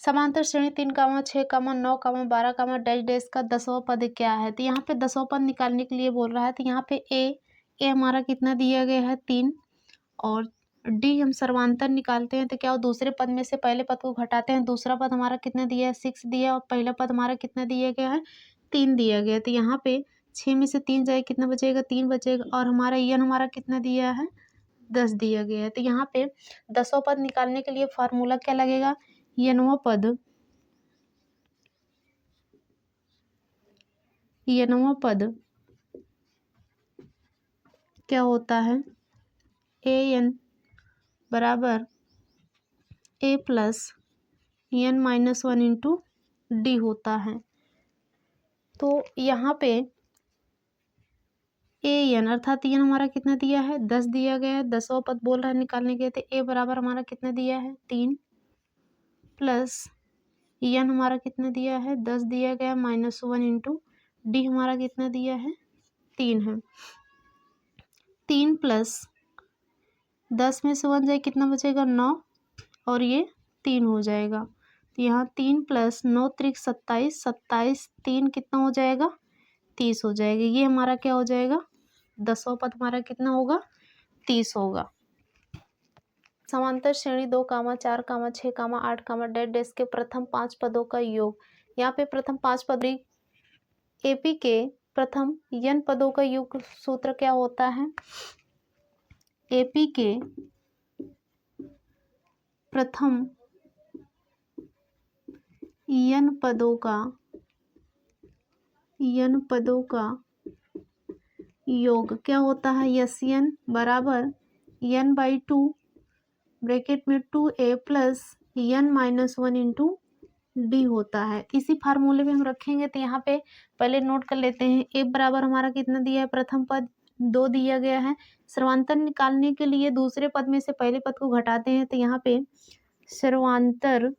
समांतर श्रेणी 3,6,9,12,डैश का 10वां पद क्या है। तो यहाँ पे 10वां पद निकालने के लिए बोल रहा है। तो यहाँ पे ए हमारा कितना दिया गया है 3, और डी हम सर्वांतर निकालते हैं तो क्या हो, दूसरे पद में से पहले पद को घटाते हैं। दूसरा पद हमारा कितना दिया है 6 दिया, और पहला पद हमारा कितना दिया गया है 3 दिया गया। तो यहाँ पे 6 में से 3 जाए कितना बचेगा 3 बचेगा, और हमारा यन हमारा कितना दिया है 10 दिया गया है। तो यहाँ पे 10वां पद निकालने के लिए फार्मूला क्या लगेगा, यनवां पद क्या होता है, ए एन बराबर A plus N minus 1 into D होता है। तो यहाँ पे ए एन अर्थात एन हमारा कितना दिया है 10 दिया गया है। 10वां पद बोल रहा है निकालने के, तो ए बराबर हमारा कितना दिया है 3 प्लस एन हमारा कितना दिया है 10 दिया गया माइनस 1 इंटू डी हमारा कितना दिया है 3 है। 3 प्लस 10 में से 1 जाए कितना बचेगा 9, और ये 3 हो जाएगा। तो यहाँ 3 प्लस 9 त्रिक 27, 27 3 कितना हो जाएगा 30 हो जाएगा। ये हमारा क्या हो जाएगा 10वां पद हमारा कितना होगा 30 होगा। समांतर श्रेणी 2,4,6,8, डैश के प्रथम 5 पदों का योग। यहाँ पे प्रथम 5 पद एपी के प्रथम n पदों का योग सूत्र क्या होता है, एपी के प्रथम n पदों का योग क्या होता है, यस एन बराबर n/2 ब्रैकेट में 2a plus n minus 1 into D होता है। इसी फार्मूले में हम रखेंगे। तो यहाँ पे पहले नोट कर लेते हैं, ए बराबर हमारा कितना दिया है, प्रथम पद 2 दिया गया है। सर्वांतर निकालने के लिए दूसरे पद में से पहले पद को घटाते हैं। तो यहाँ पे सर्वांतर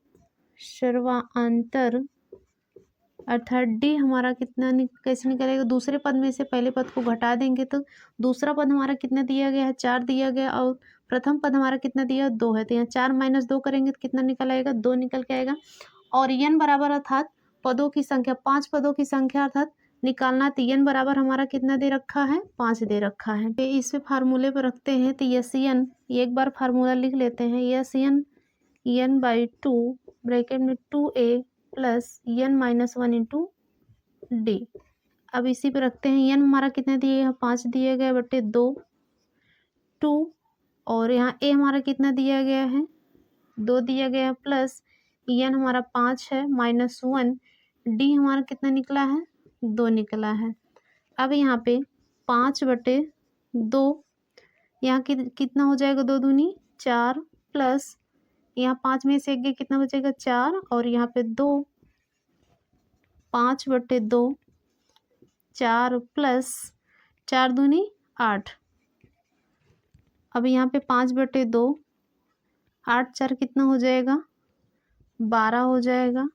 अर्थात डी हमारा कितना कैसे निकलेगा, दूसरे पद में से पहले पद को घटा देंगे तो दूसरा पद हमारा कितना दिया गया है 4 दिया गया, और प्रथम पद हमारा कितना दिया 2 है। तो यहाँ 4 माइनस 2 करेंगे तो कितना निकल आएगा 2 निकल के आएगा। और n बराबर अर्थात पदों की संख्या 5 पदों की संख्या अर्थात निकालना, तो n बराबर हमारा कितना दे रखा है 5 दे रखा है। तो इसे फार्मूले पर रखते हैं। तो यस एन एक बार फार्मूला लिख लेते हैं, यस एन n/2 ब्रैकेट में 2a plus n minus 1 into D. अब इसी पे रखते हैं, n हमारा कितना दिए गया 5 दिया गया बटे 2 और यहाँ a हमारा कितना दिया गया है 2 दिया गया है, प्लस n हमारा 5 है माइनस 1, डी हमारा कितना निकला है 2 निकला है। अब यहाँ पे 5/2 यहाँ कितना हो जाएगा 2 दूनी 4, प्लस यहाँ 5 में से एक कितना बचेगा 4, और यहाँ पे 2 5/2 4 प्लस 4 दूनी 8। अब यहाँ पे 5/2 8 4 कितना हो जाएगा 12 हो जाएगा।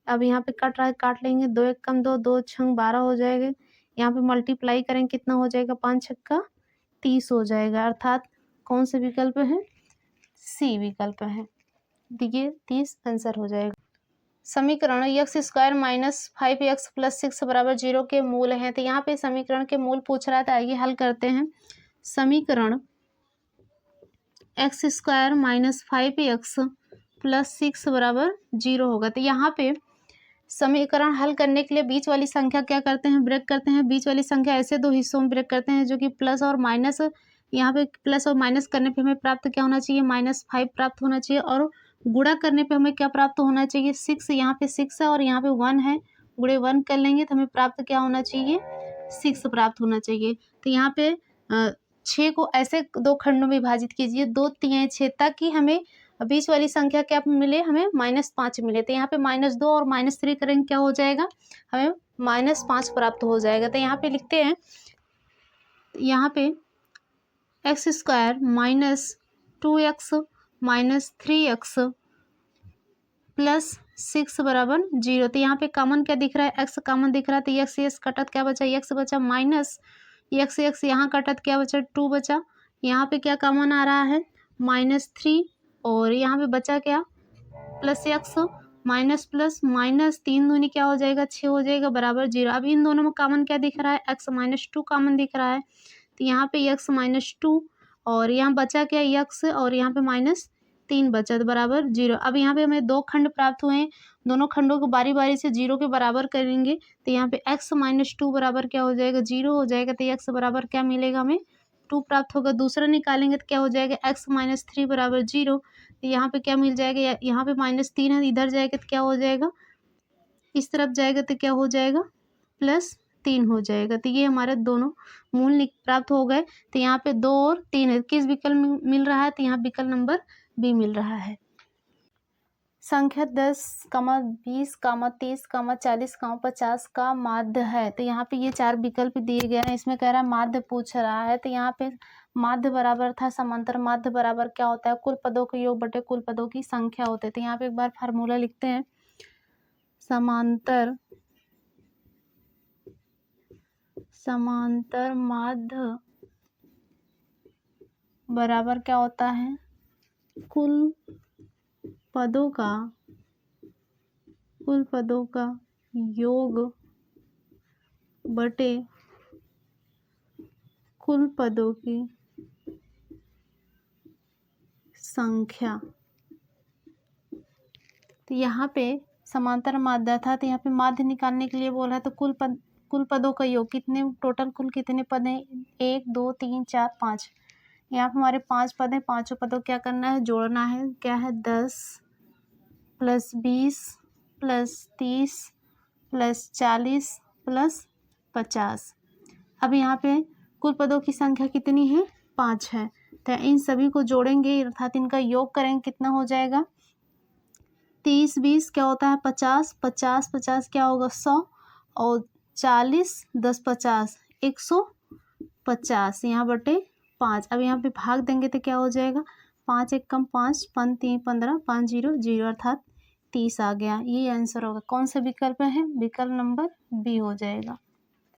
अब यहाँ पे कट रहा है काट लेंगे, 2 1 कम 2 2 6 12 हो जाएगा। यहाँ पे मल्टीप्लाई करेंगे कितना हो जाएगा 5 6 30 हो जाएगा। अर्थात कौन सा विकल्प है, सी विकल्प है। देखिए 30 आंसर हो जाएगा। समीकरण x² माइनस 5x प्लस 6 बराबर 0 के मूल हैं। तो यहाँ पे समीकरण के मूल पूछ रहा था, आइए हल करते हैं। समीकरण x² माइनस 5x प्लस 6 बराबर 0 होगा। तो यहाँ पे समीकरण हल करने के लिए बीच वाली संख्या क्या करते हैं, ब्रेक करते हैं। बीच वाली संख्या ऐसे 2 हिस्सों में ब्रेक करते हैं जो कि प्लस और माइनस, यहाँ पे प्लस और माइनस करने पे हमें प्राप्त क्या होना चाहिए -5 प्राप्त होना चाहिए, और गुणा करने पे हमें क्या प्राप्त होना चाहिए 6। यहाँ पे 6 है और यहाँ पे 1 है, गुणे 1 कर लेंगे तो हमें प्राप्त क्या होना चाहिए 6 प्राप्त होना चाहिए। तो यहाँ पे 6 को ऐसे 2 खंडों में विभाजित कीजिए, 2 3 6, ताकि हमें बीच वाली संख्या क्या मिले, हमें -5 मिले। तो यहाँ पे -2 और -3 करेंगे क्या हो जाएगा, हमें -5 प्राप्त हो जाएगा। तो यहाँ पे लिखते हैं, यहाँ पे x² minus 2x minus 3x plus 6 बराबर 0। तो यहाँ पे कॉमन क्या दिख रहा है, x कॉमन दिख रहा है। तो x कटत क्या बचा, x बचा माइनस x यहाँ कटत क्या बचा 2 बचा। यहाँ पे क्या कॉमन आ रहा है -3, और यहाँ पे बचा क्या +x, माइनस प्लस माइनस 3 दूनी क्या हो जाएगा 6 हो जाएगा बराबर 0। अब इन दोनों में कॉमन क्या दिख रहा है x माइनस 2 कॉमन दिख रहा है, तो यहाँ पे x माइनस 2 और यहाँ बचा क्या x और यहाँ पे माइनस 3 बचा तो बराबर 0। अब यहाँ पे हमें 2 खंड प्राप्त हुए हैं, दोनों खंडों को बारी बारी से 0 के बराबर करेंगे तो यहाँ पे x माइनस 2 बराबर क्या हो जाएगा 0 हो जाएगा, तो x बराबर क्या मिलेगा हमें 2 प्राप्त होगा। दूसरा निकालेंगे तो क्या हो जाएगा x माइनस 3 बराबर 0, तो यहाँ पे क्या मिल जाएगा, यहाँ पे माइनस 3 है, इधर जाएगा तो क्या हो जाएगा इस तरफ जाएगा तो क्या हो जाएगा +3 हो जाएगा। तो ये हमारे दोनों मूल प्राप्त हो गए। तो यहाँ पे 2 और 3 है, किस विकल्प में मिल रहा है, तो यहाँ विकल्प नंबर बी मिल रहा है। संख्या 10, 20, 30, 40, 50 का माध्य है। तो यहाँ पे ये 4 विकल्प दिए गए हैं, इसमें कह रहा है माध्य पूछ रहा है। तो यहाँ पे माध्य बराबर था समांतर माध्य बराबर क्या होता है कुल पदों के योग बटे कुल पदों की संख्या होते हैं। तो यहाँ पे एक बार फार्मूला लिखते हैं, समांतर माध्य बराबर क्या होता है कुल पदों का योग बटे कुल पदों की संख्या। तो यहाँ पे समांतर माध्य था, तो यहाँ पे माध्य निकालने के लिए बोला है, तो कुल पदों का योग कितने टोटल कुल कितने पद हैं 1 2 3 4 5। यहाँ पे हमारे 5 पद हैं, पांचों पदों क्या करना है जोड़ना है, क्या है 10 + 20 + 30 + 40 + 50। अब यहाँ पे कुल पदों की संख्या कितनी है 5 है, तो इन सभी को जोड़ेंगे अर्थात इनका योग करेंगे, कितना हो जाएगा 30 20 क्या होता है 50 50 50 क्या होगा 100 और 40 10 50 150 यहाँ बटे 5। अब यहाँ पे भाग देंगे तो क्या हो जाएगा 5 1 कम 5 5 3 15 5 0 0 अर्थात 30 आ गया। ये आंसर होगा। कौन सा विकल्प है, विकल्प नंबर बी हो जाएगा।